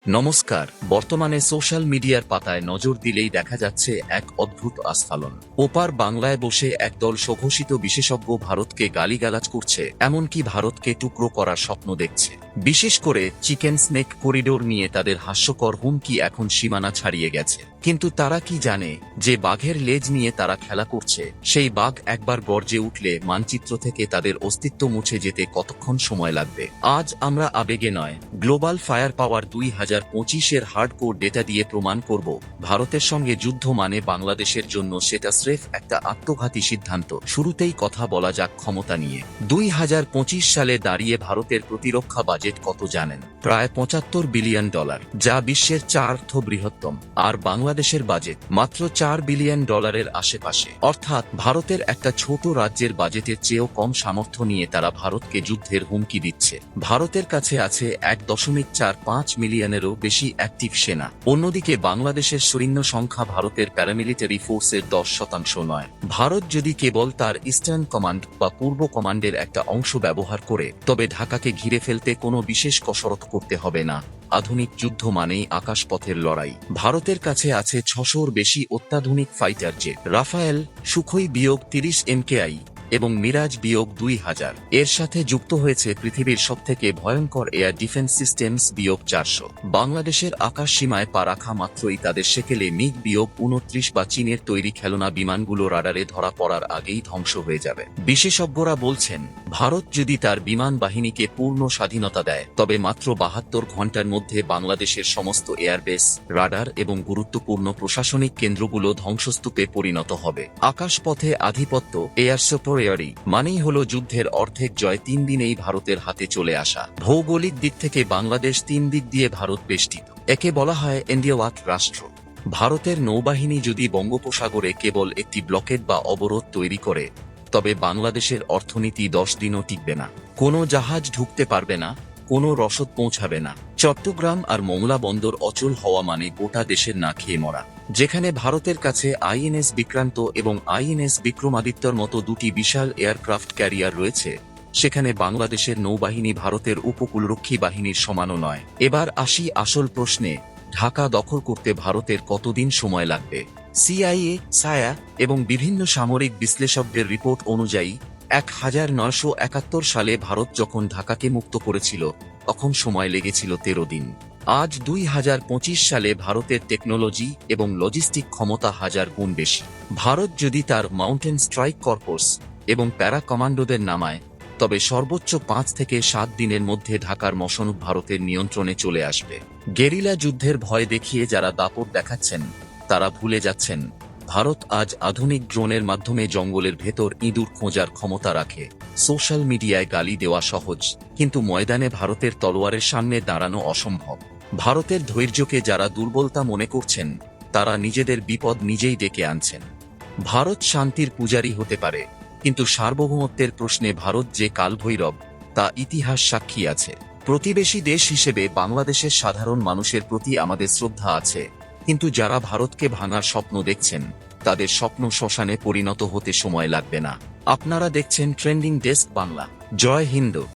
নমস্কার। বর্তমানে সোশ্যাল মিডিয়ার পাতায় নজর দিলেই দেখা যাচ্ছে এক অদ্ভুত আস্ফালন। ওপার বাংলায় বসে একদল স্বঘোষিত বিশেষজ্ঞ ভারতকে গালিগালাজ করছে, এমনকি ভারতকে টুকরো করার স্বপ্ন দেখছে। বিশেষ করে চিকেন স্নেক করিডোর নিয়ে তাদের হাস্যকর হুমকি এখন সীমানা ছাড়িয়ে গেছে। কিন্তু তারা কি জানে যে বাঘের লেজ নিয়ে তারা খেলা করছে? সেই বাঘ একবার গর্জে উঠলে মানচিত্র থেকে তাদের অস্তিত্ব মুছে যেতে কতক্ষণ সময় লাগবে? আজ আমরা আবেগে নয়, গ্লোবাল ফায়ার পাওয়ার 2025-এর হার্ডকোর ডেটা দিয়ে প্রমাণ করব, ভারতের সঙ্গে যুদ্ধ মানে বাংলাদেশের জন্য সেটা স্রেফ একটা আত্মঘাতী সিদ্ধান্ত। শুরুতেই কথা বলা যাক ক্ষমতা নিয়ে। 2025 সালে দাঁড়িয়ে ভারতের প্রতিরক্ষা বাজেট কত জানেন? প্রায় $75 বিলিয়ন, যা বিশ্বের চার্থ বৃহত্তম। আর বাংলাদেশের বাজেট মাত্র $4 বিলিয়ন আশেপাশে। অর্থাৎ ভারতের একটা ছোট রাজ্যের বাজেটের চেয়েও কম সামর্থ্য নিয়ে তারা ভারতকে যুদ্ধের হুমকি দিচ্ছে। ভারতের কাছে আছে 1.45 মিলিয়নেরও বেশি অ্যাক্টিভ সেনা। অন্যদিকে বাংলাদেশের সৈন্য সংখ্যা ভারতের প্যারামিলিটারি ফোর্সের 10% নয়। ভারত যদি কেবল তার ইস্টার্ন কমান্ড বা পূর্ব কমান্ডের একটা অংশ ব্যবহার করে, তবে ঢাকাকে ঘিরে ফেলতে কোনো বিশেষ কসরত করতে হবে না। আধুনিক যুদ্ধ মানেই আকাশপথের লড়াই। ভারতের কাছে আছে 600-র বেশি অত্যাধুনিক fighter jet, Rafale, Sukhoi -30 MKI এবং মিরাজ -2000। এর সাথে যুক্ত হয়েছে পৃথিবীর সবথেকে ভয়ঙ্কর এয়ার ডিফেন্স সিস্টেমস -400। বাংলাদেশের আকাশ সীমায় পা রাখা মাত্রই তাদের সেকেলে মিগ -29 বা চীনের তৈরি খেলনা বিমানগুলো রাডারে ধরা পড়ার আগেই ধ্বংস হয়ে যাবে। বিশেষজ্ঞরা বলছেন, ভারত যদি তার বিমান বাহিনীকে পূর্ণ স্বাধীনতা দেয়, তবে মাত্র 72 ঘন্টার মধ্যে বাংলাদেশের সমস্ত এয়ারবেস, রাডার এবং গুরুত্বপূর্ণ প্রশাসনিক কেন্দ্রগুলো ধ্বংসস্তূপে পরিণত হবে। আকাশপথে আধিপত্য, এয়ার সুপেরিয়রিটি মানেই হলো যুদ্ধের অর্ধেক জয় 3 দিনেই ভারতের হাতে চলে আসা। ভৌগোলিক দিক থেকে বাংলাদেশ 3 দিক দিয়ে ভারত বেষ্টিত। একে বলা হয় এন্ডিওয়াট রাষ্ট্র। ভারতের নৌবাহিনী যদি বঙ্গোপসাগরে কেবল একটি ব্লকেড বা অবরোধ তৈরি করে, তবে বাংলাদেশের অর্থনীতি 10 দিনও টিকবে না। কোনো জাহাজ ঢুকতে পারবে না, কোনো রসদ পৌঁছাবে না। চট্টগ্রাম আর মোংলা বন্দর অচল হওয়া মানে গোটা দেশের না খেয়ে মরা। যেখানে ভারতের কাছে আইএনএস বিক্রান্ত এবং আইএনএস বিক্রমাদিত্যর মতো দুটি বিশাল এয়ারক্রাফট ক্যারিয়ার রয়েছে, সেখানে বাংলাদেশের নৌবাহিনী ভারতের উপকূলরক্ষী বাহিনীর সমানও নয়। এবার আসি আসল প্রশ্নে, ঢাকা দখল করতে ভারতের কতদিন সময় লাগবে? সিআইএ, সায়া এবং বিভিন্ন সামরিক বিশ্লেষকদের রিপোর্ট অনুযায়ী 1971 সালে ভারত যখন ঢাকাকে মুক্ত করেছিল, তখন সময় লেগেছিল 13 দিন। আজ 2025 সালে ভারতের টেকনোলজি এবং লজিস্টিক ক্ষমতা 1000 গুণ বেশি। ভারত যদি তার মাউন্টেন স্ট্রাইক কর্পস এবং প্যারা কমান্ডোদের নামায়, তবে সর্বোচ্চ 5 থেকে 7 দিনের মধ্যে ঢাকার মসনদ ভারতের নিয়ন্ত্রণে চলে আসবে। গেরিলা যুদ্ধের ভয় দেখিয়ে যারা দাপট দেখাচ্ছেন, তারা ভুলে যাচ্ছেন, ভারত আজ আধুনিক ড্রোনের মাধ্যমে জঙ্গলের ভেতর ইঁদুর খোঁজার ক্ষমতা রাখে। সোশ্যাল মিডিয়ায় গালি দেওয়া সহজ, কিন্তু ময়দানে ভারতের তলোয়ারের সামনে দাঁড়ানো অসম্ভব। ভারতের ধৈর্যকে যারা দুর্বলতা মনে করছেন, তারা নিজেদের বিপদ নিজেই ডেকে আনছেন। ভারত শান্তির পূজারী হতে পারে, কিন্তু সার্বভৌমত্বের প্রশ্নে ভারত যে কালভৈরব, তা ইতিহাস সাক্ষী আছে। প্রতিবেশী দেশ হিসেবে বাংলাদেশের সাধারণ মানুষের প্রতি আমাদের শ্রদ্ধা আছে, কিন্তু যারা ভারতকে ভাঙার স্বপ্ন দেখছেন, তাদের স্বপ্ন শ্মশানে পরিণত হতে সময় লাগবে না। আপনারা দেখছেন ট্রেন্ডিং ডেস্ক বাংলা। জয় হিন্দ।